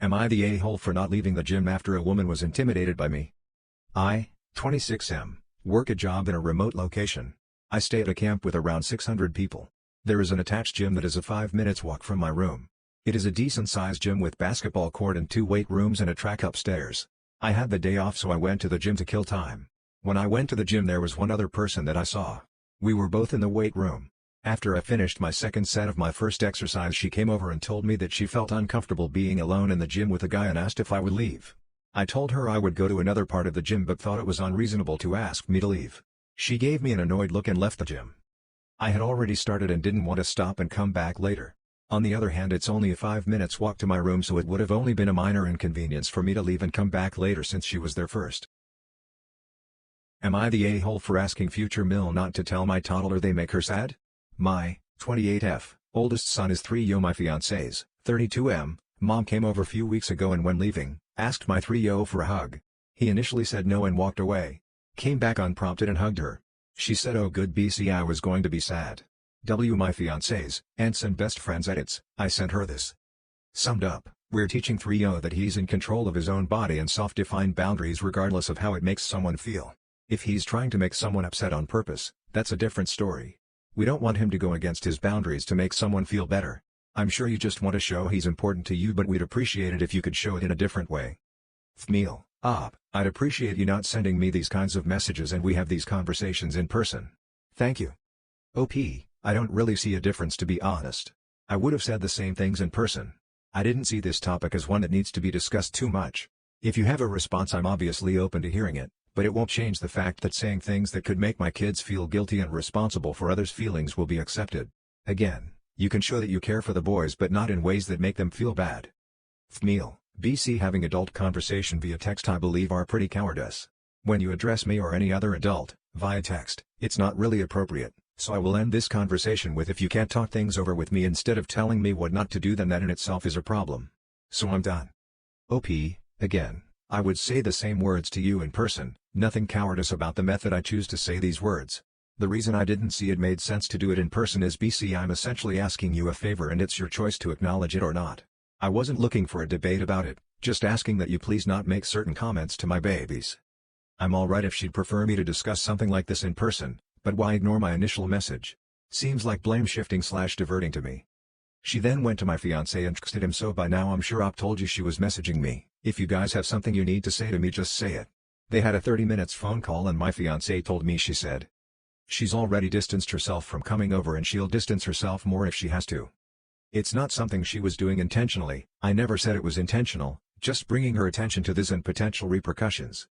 Am I the a-hole for not leaving the gym after a woman was intimidated by me? I, 26M, work a job in a remote location. I stay at a camp with around 600 people. There is an attached gym that is a 5 minutes walk from my room. It is a decent-sized gym with basketball court and 2 weight rooms and a track upstairs. I had the day off so I went to the gym to kill time. When I went to the gym there was one other person that I saw. We were both in the weight room. After I finished my second set of my first exercise she came over and told me that she felt uncomfortable being alone in the gym with a guy and asked if I would leave. I told her I would go to another part of the gym but thought it was unreasonable to ask me to leave. She gave me an annoyed look and left the gym. I had already started and didn't want to stop and come back later. On the other hand it's only a 5 minutes walk to my room so it would have only been a minor inconvenience for me to leave and come back later since she was there first. Am I the a-hole for asking future Mill not to tell my toddler they make her sad? My, 28F, oldest son is 3-yo. My fiancé's, 32M, mom came over few weeks ago and when leaving, asked my 3-yo for a hug. He initially said no and walked away. Came back unprompted and hugged her. She said oh good BC I was going to be sad. My fiancé's, aunts and best friends edits, I sent her this. Summed up, we're teaching 3-yo that he's in control of his own body and soft-defined boundaries regardless of how it makes someone feel. If he's trying to make someone upset on purpose, that's a different story. We don't want him to go against his boundaries to make someone feel better. I'm sure you just want to show he's important to you but we'd appreciate it if you could show it in a different way. Thmeal, I'd appreciate you not sending me these kinds of messages and we have these conversations in person. Thank you. OP, I don't really see a difference to be honest. I would have said the same things in person. I didn't see this topic as one that needs to be discussed too much. If you have a response I'm obviously open to hearing it, but it won't change the fact that saying things that could make my kids feel guilty and responsible for others' feelings will be accepted. Again, you can show that you care for the boys but not in ways that make them feel bad. Thmeal, BC having adult conversation via text I believe are pretty cowardice. When you address me or any other adult, via text, it's not really appropriate, so I will end this conversation with if you can't talk things over with me instead of telling me what not to do then that in itself is a problem. So I'm done. OP, again, I would say the same words to you in person, nothing cowardice about the method I choose to say these words. The reason I didn't see it made sense to do it in person is BC I'm essentially asking you a favor and it's your choice to acknowledge it or not. I wasn't looking for a debate about it, just asking that you please not make certain comments to my babies. I'm alright if she'd prefer me to discuss something like this in person, but why ignore my initial message? Seems like blame shifting / diverting to me. She then went to my fiancé and texted him so by now I'm sure Op told you she was messaging me. If you guys have something you need to say to me just say it. They had a 30 minutes phone call and my fiancé told me she said she's already distanced herself from coming over and she'll distance herself more if she has to. It's not something she was doing intentionally, I never said it was intentional, just bringing her attention to this and potential repercussions.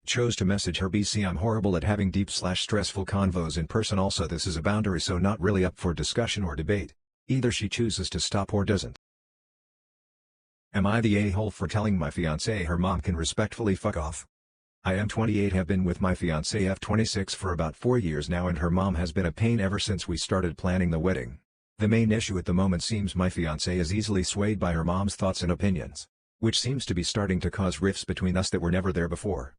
Chose to message her BC I'm horrible at having deep / stressful convos in person also this is a boundary so not really up for discussion or debate. Either she chooses to stop or doesn't. Am I the a-hole for telling my fiancé her mom can respectfully fuck off? I am 28 have been with my fiancé F26 for about 4 years now and her mom has been a pain ever since we started planning the wedding. The main issue at the moment seems my fiancé is easily swayed by her mom's thoughts and opinions, which seems to be starting to cause rifts between us that were never there before.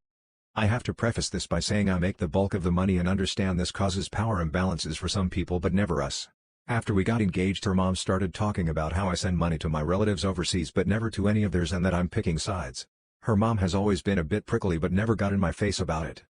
I have to preface this by saying I make the bulk of the money and understand this causes power imbalances for some people but never us. After we got engaged her mom started talking about how I send money to my relatives overseas but never to any of theirs and that I'm picking sides. Her mom has always been a bit prickly but never got in my face about it.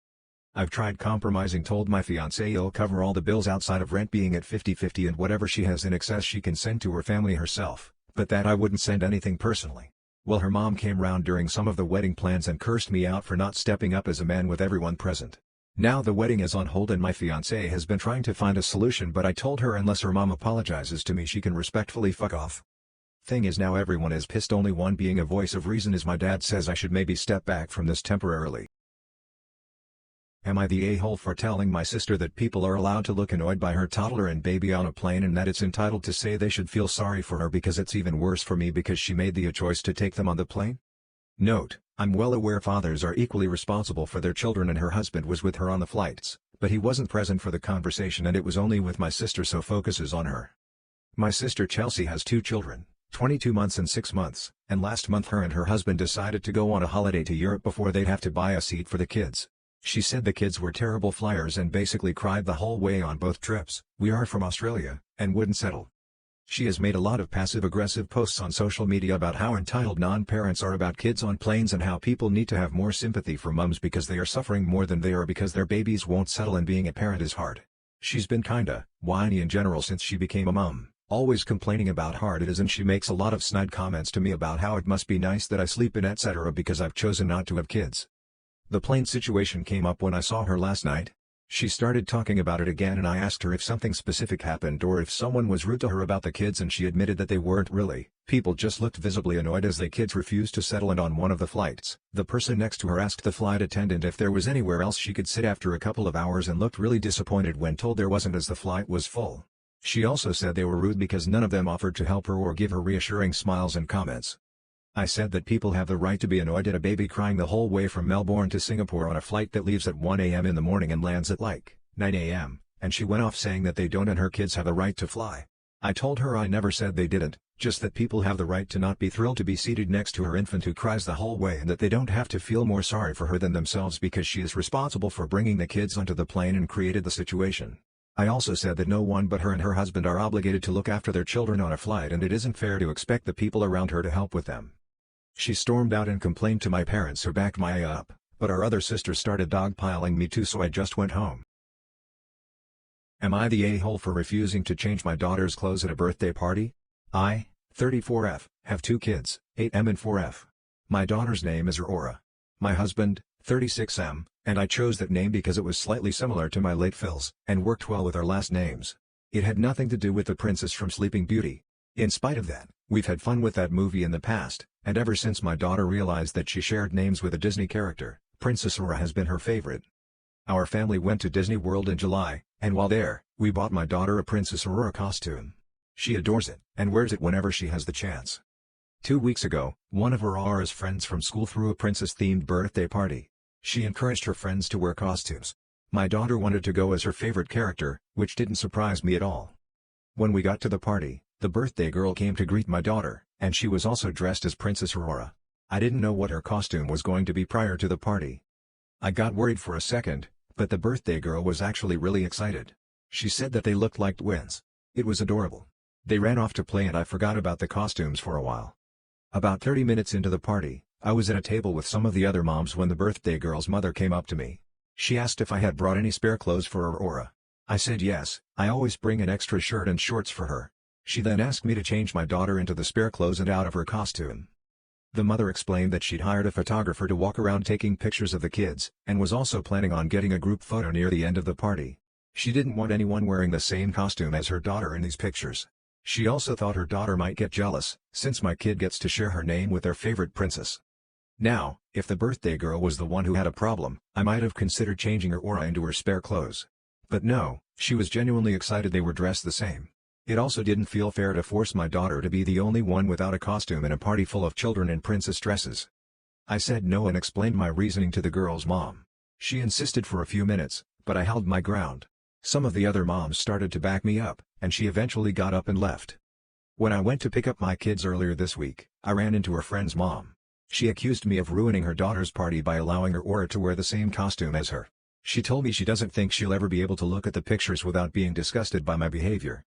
I've tried compromising, told my fiancé he'll cover all the bills outside of rent being at 50-50 and whatever she has in excess she can send to her family herself, but that I wouldn't send anything personally. Well her mom came round during some of the wedding plans and cursed me out for not stepping up as a man with everyone present. Now the wedding is on hold and my fiancé has been trying to find a solution but I told her unless her mom apologizes to me she can respectfully fuck off. Thing is now everyone is pissed only one being a voice of reason is my dad says I should maybe step back from this temporarily. Am I the a-hole for telling my sister that people are allowed to look annoyed by her toddler and baby on a plane and that it's entitled to say they should feel sorry for her because it's even worse for me because she made the choice to take them on the plane? Note, I'm well aware fathers are equally responsible for their children and her husband was with her on the flights, but he wasn't present for the conversation and it was only with my sister so focuses on her. My sister Chelsea has 2 children, 22 months and 6 months, and last month her and her husband decided to go on a holiday to Europe before they'd have to buy a seat for the kids. She said the kids were terrible flyers and basically cried the whole way on both trips. We are from Australia, and wouldn't settle. She has made a lot of passive-aggressive posts on social media about how entitled non-parents are about kids on planes and how people need to have more sympathy for mums because they are suffering more than they are because their babies won't settle and being a parent is hard. She's been kinda whiny in general since she became a mum, always complaining about how hard it is, and she makes a lot of snide comments to me about how it must be nice that I sleep in etc. because I've chosen not to have kids. The plane situation came up when I saw her last night. She started talking about it again and I asked her if something specific happened or if someone was rude to her about the kids, and she admitted that they weren't really. People just looked visibly annoyed as the kids refused to settle, and on one of the flights, the person next to her asked the flight attendant if there was anywhere else she could sit after a couple of hours and looked really disappointed when told there wasn't as the flight was full. She also said they were rude because none of them offered to help her or give her reassuring smiles and comments. I said that people have the right to be annoyed at a baby crying the whole way from Melbourne to Singapore on a flight that leaves at 1 a.m. in the morning and lands at like 9 a.m., and she went off saying that they don't and her kids have a right to fly. I told her I never said they didn't, just that people have the right to not be thrilled to be seated next to her infant who cries the whole way, and that they don't have to feel more sorry for her than themselves because she is responsible for bringing the kids onto the plane and created the situation. I also said that no one but her and her husband are obligated to look after their children on a flight, and it isn't fair to expect the people around her to help with them. She stormed out and complained to my parents who backed my up, but our other sister started dogpiling me too, so I just went home. Am I the a-hole for refusing to change my daughter's clothes at a birthday party? I, 34F, have 2 kids, 8M and 4F. My daughter's name is Aurora. My husband, 36M, and I chose that name because it was slightly similar to my late Phil's, and worked well with our last names. It had nothing to do with the princess from Sleeping Beauty. In spite of that, we've had fun with that movie in the past, and ever since my daughter realized that she shared names with a Disney character, Princess Aurora has been her favorite. Our family went to Disney World in July, and while there, we bought my daughter a Princess Aurora costume. She adores it, and wears it whenever she has the chance. 2 weeks ago, one of Aurora's friends from school threw a princess-themed birthday party. She encouraged her friends to wear costumes. My daughter wanted to go as her favorite character, which didn't surprise me at all. When we got to the party, the birthday girl came to greet my daughter, and she was also dressed as Princess Aurora. I didn't know what her costume was going to be prior to the party. I got worried for a second, but the birthday girl was actually really excited. She said that they looked like twins. It was adorable. They ran off to play and I forgot about the costumes for a while. About 30 minutes into the party, I was at a table with some of the other moms when the birthday girl's mother came up to me. She asked if I had brought any spare clothes for Aurora. I said yes, I always bring an extra shirt and shorts for her. She then asked me to change my daughter into the spare clothes and out of her costume. The mother explained that she'd hired a photographer to walk around taking pictures of the kids, and was also planning on getting a group photo near the end of the party. She didn't want anyone wearing the same costume as her daughter in these pictures. She also thought her daughter might get jealous, since my kid gets to share her name with their favorite princess. Now, if the birthday girl was the one who had a problem, I might have considered changing Aurora into her spare clothes. But no, she was genuinely excited they were dressed the same. It also didn't feel fair to force my daughter to be the only one without a costume in a party full of children in princess dresses. I said no and explained my reasoning to the girl's mom. She insisted for a few minutes, but I held my ground. Some of the other moms started to back me up, and she eventually got up and left. When I went to pick up my kids earlier this week, I ran into her friend's mom. She accused me of ruining her daughter's party by allowing Aurora to wear the same costume as her. She told me she doesn't think she'll ever be able to look at the pictures without being disgusted by my behavior.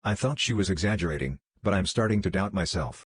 I thought she was exaggerating, but I'm starting to doubt myself.